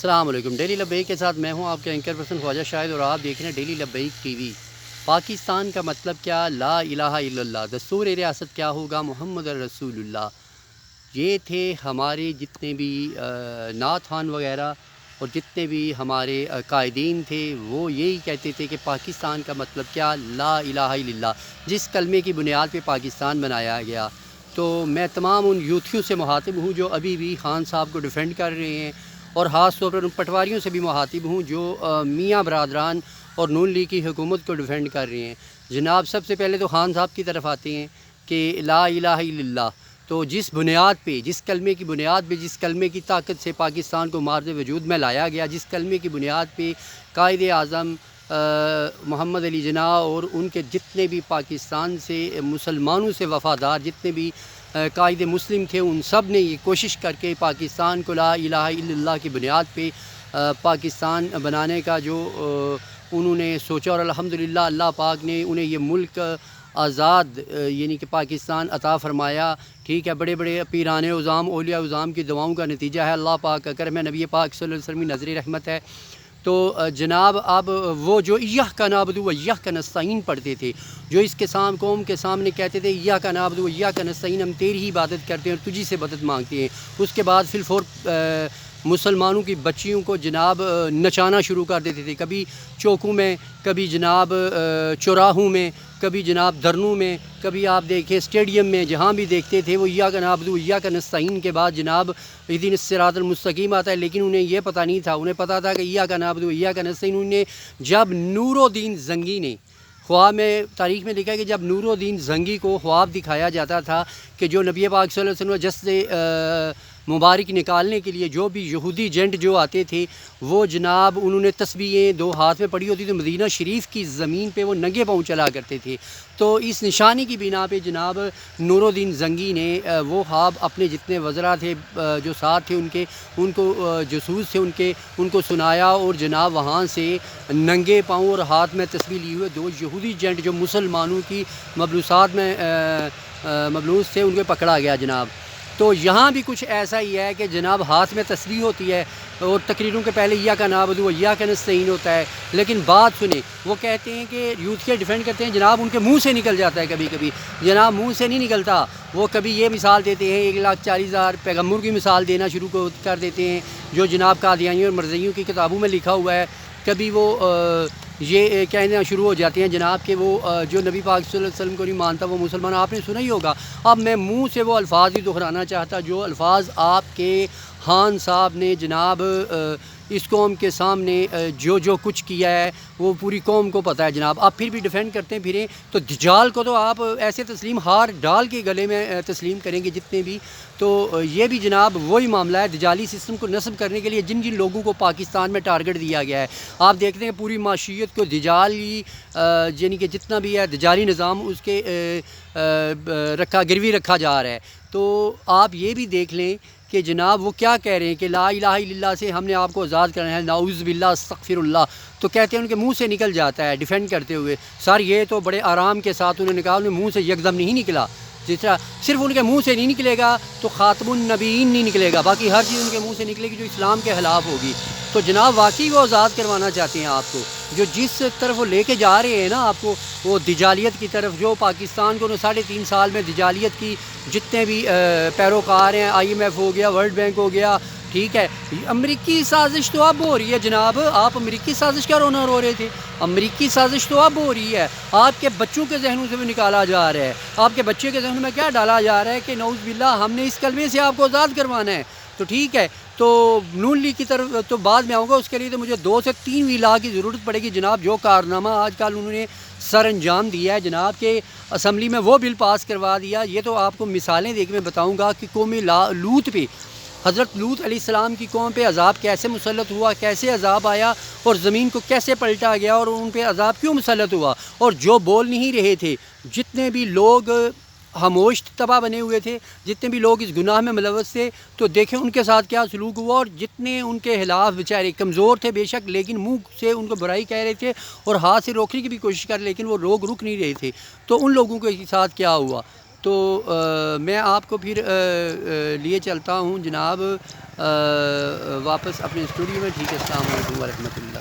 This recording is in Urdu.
السلام علیکم۔ ڈیلی لبیک کے ساتھ میں ہوں آپ کے اینکر پرسن خواجہ شاہد، اور آپ دیکھ رہے ہیں ڈیلی لبیک ٹی وی۔ پاکستان کا مطلب کیا؟ لا الہ الا اللہ۔ دستور ریاست کیا ہوگا؟ محمد رسول اللہ۔ یہ تھے ہمارے جتنے بھی نعت خوان وغیرہ اور جتنے بھی ہمارے قائدین تھے، وہ یہی کہتے تھے کہ پاکستان کا مطلب کیا؟ لا الہ الا اللہ، جس کلمے کی بنیاد پہ پاکستان بنایا گیا۔ تو میں تمام ان یوتھیوں سے مخاطب ہوں جو ابھی بھی خان صاحب کو ڈیفینڈ کر رہے ہیں، اور خاص طور پر ان پٹواریوں سے بھی مخاطب ہوں جو میاں برادران اور نون لیگ کی حکومت کو ڈیفینڈ کر رہے ہیں۔ جناب سب سے پہلے تو خان صاحب کی طرف آتے ہیں کہ لا الہ الا اللہ، تو جس بنیاد پہ، جس کلمے کی بنیاد پہ، جس کلمے کی طاقت سے پاکستان کو مارد وجود میں لایا گیا، جس کلمے کی بنیاد پہ قائد اعظم محمد علی جناح اور ان کے جتنے بھی پاکستان سے مسلمانوں سے وفادار جتنے بھی قائد مسلم تھے، ان سب نے یہ کوشش کر کے پاکستان کو لا الہ الا اللہ کی بنیاد پہ پاکستان بنانے کا جو انہوں نے سوچا، اور الحمدللہ اللہ پاک نے انہیں یہ ملک آزاد یعنی کہ پاکستان عطا فرمایا۔ ٹھیک ہے، بڑے بڑے پیران عظام، اولیاء عظام کی دعاؤں کا نتیجہ ہے، اللہ پاک کا کرم ہے، نبی پاک صلی اللہ علیہ وسلم کی نظر رحمت ہے۔ تو جناب اب وہ جو ایاک نعبد و ایاک نستعین پڑھتے تھے، جو اس کے قوم کے سامنے کہتے تھے ایاک نعبد و ایاک نستعین، ہم تیری ہی عبادت کرتے ہیں اور تجھی سے مدد مانگتے ہیں، اس کے بعد فی الفور مسلمانوں کی بچیوں کو جناب نچانا شروع کر دیتے تھے، کبھی چوکوں میں، کبھی جناب چوراہوں میں، کبھی جناب دھرنوں میں، کبھی آپ دیکھیں اسٹیڈیم میں، جہاں بھی دیکھتے تھے وہ ایاک نعبد و ایاک نستعین کے بعد جناب اہدنا الصراط المستقیم آتا ہے، لیکن انہیں یہ پتہ نہیں تھا، انہیں پتہ تھا کہ ایاک نعبد و ایاک نستعین۔ انہیں جب نور الدین زنگی نے خواب میں، تاریخ میں لکھا ہے کہ جب نور الدین زنگی کو خواب دکھایا جاتا تھا کہ جو نبی پاک صلی اللہ علیہ وسلم جسد مبارک نکالنے کے لیے جو بھی یہودی جنٹ جو آتے تھے، وہ جناب انہوں نے تسبیحیں دو ہاتھ میں پڑھی ہوتی، تو مدینہ شریف کی زمین پہ وہ ننگے پاؤں چلا کرتے تھے۔ تو اس نشانی کی بنا پہ جناب نور الدین زنگی نے وہ خواب اپنے جتنے وزراء تھے جو ساتھ تھے ان کو جاسوس تھے ان کو سنایا، اور جناب وہاں سے ننگے پاؤں اور ہاتھ میں تسبیح لیے ہوئے دو یہودی جنٹ جو مسلمانوں کی مبلوسات میں مبلوس تھے، ان کو پکڑا گیا جناب۔ تو یہاں بھی کچھ ایسا ہی ہے کہ جناب ہاتھ میں تسبیح ہوتی ہے اور تقریروں کے پہلے ایاک نعبد و ایاک نستعین ہوتا ہے، لیکن بات سنیں، وہ کہتے ہیں کہ یوتھ کے ڈیفینڈ کرتے ہیں، جناب ان کے منہ سے نکل جاتا ہے، کبھی کبھی جناب منہ سے نہیں نکلتا، وہ کبھی یہ مثال دیتے ہیں 1,40,000 پیغمبر کی مثال دینا شروع کر دیتے ہیں جو جناب قادیانیوں اور مرزائیوں کی کتابوں میں لکھا ہوا ہے، کبھی وہ یہ کہنا شروع ہو جاتے ہیں جناب کہ وہ جو نبی پاک صلی اللہ علیہ وسلم کو نہیں مانتا وہ مسلمان، آپ نے سنا ہی ہوگا۔ اب میں منہ سے وہ الفاظ ہی دہرانا چاہتا جو الفاظ آپ کے خان صاحب نے جناب اس قوم کے سامنے جو کچھ کیا ہے وہ پوری قوم کو پتہ ہے جناب، آپ پھر بھی ڈیفینڈ کرتے پھریں، تو دجال کو تو آپ ایسے تسلیم ہار ڈال کے گلے میں تسلیم کریں گے جتنے بھی، تو یہ بھی جناب وہی معاملہ ہے، دجالی سسٹم کو نصب کرنے کے لیے جن جن لوگوں کو پاکستان میں ٹارگٹ دیا گیا ہے، آپ دیکھتے ہیں پوری معاشیت کو دجالی یعنی کہ جتنا بھی ہے دجالی نظام اس کے گروی رکھا جا رہا ہے۔ تو آپ یہ بھی دیکھ لیں کہ جناب وہ کیا کہہ رہے ہیں کہ لا الہ الا اللہ سے ہم نے آپ کو آزاد کرنا ہے، نعوذ باللہ استغفر اللہ، تو کہتے ہیں ان کے منہ سے نکل جاتا ہے ڈیفینڈ کرتے ہوئے، سر یہ تو بڑے آرام کے ساتھ انہوں نے کہا، انہیں منہ سے یکدم نہیں نکلا، جس طرح صرف ان کے منہ سے نہیں نکلے گا تو خاتم النبیین نہیں نکلے گا، باقی ہر چیز ان کے منہ سے نکلے گی جو اسلام کے خلاف ہوگی۔ تو جناب واقعی وہ آزاد کروانا چاہتے ہیں آپ کو، جو جس طرف وہ لے کے جا رہے ہیں نا آپ کو، وہ دجالیت کی طرف، جو پاکستان کو 3.5 سال میں دجالیت کی جتنے بھی پیروکار ہیں، IMF ہو گیا، ورلڈ بینک ہو گیا، ٹھیک ہے، امریکی سازش تو اب ہو رہی ہے جناب، آپ امریکی سازش کا رونا رو رہے تھے، امریکی سازش تو اب ہو رہی ہے، آپ کے بچوں کے ذہنوں سے بھی نکالا جا رہا ہے، آپ کے بچے کے ذہنوں میں کیا ڈالا جا رہا ہے کہ نعوذ باللہ ہم نے اس کلمے سے آپ کو آزاد کروانا ہے۔ تو ٹھیک ہے، تو نون لیگ کی طرف تو بعد میں آؤں گا، اس کے لیے تو مجھے 2 سے 3 ویلا کی ضرورت پڑے گی جناب، جو کارنامہ آج کل انہوں نے سر انجام دیا ہے جناب کہ اسمبلی میں وہ بل پاس کروا دیا، یہ تو آپ کو مثالیں دے کے میں بتاؤں گا کہ قوم لوط پہ، حضرت لوط علیہ السلام کی قوم پہ عذاب کیسے مسلط ہوا، کیسے عذاب آیا اور زمین کو کیسے پلٹا گیا اور ان پہ عذاب کیوں مسلط ہوا، اور جو بول نہیں رہے تھے، جتنے بھی لوگ خاموش تباہ بنے ہوئے تھے، جتنے بھی لوگ اس گناہ میں ملوث تھے، تو دیکھیں ان کے ساتھ کیا سلوک ہوا، اور جتنے ان کے خلاف بیچارے کمزور تھے بے شک، لیکن منہ سے ان کو برائی کہہ رہے تھے اور ہاتھ سے روکنے کی بھی کوشش کر، لیکن وہ رک نہیں رہے تھے، تو ان لوگوں کے ساتھ کیا ہوا۔ تو میں آپ کو پھر لیے چلتا ہوں جناب واپس اپنے اسٹوڈیو میں. ٹھیک ہے، السلام علیکم ورحمۃ اللہ.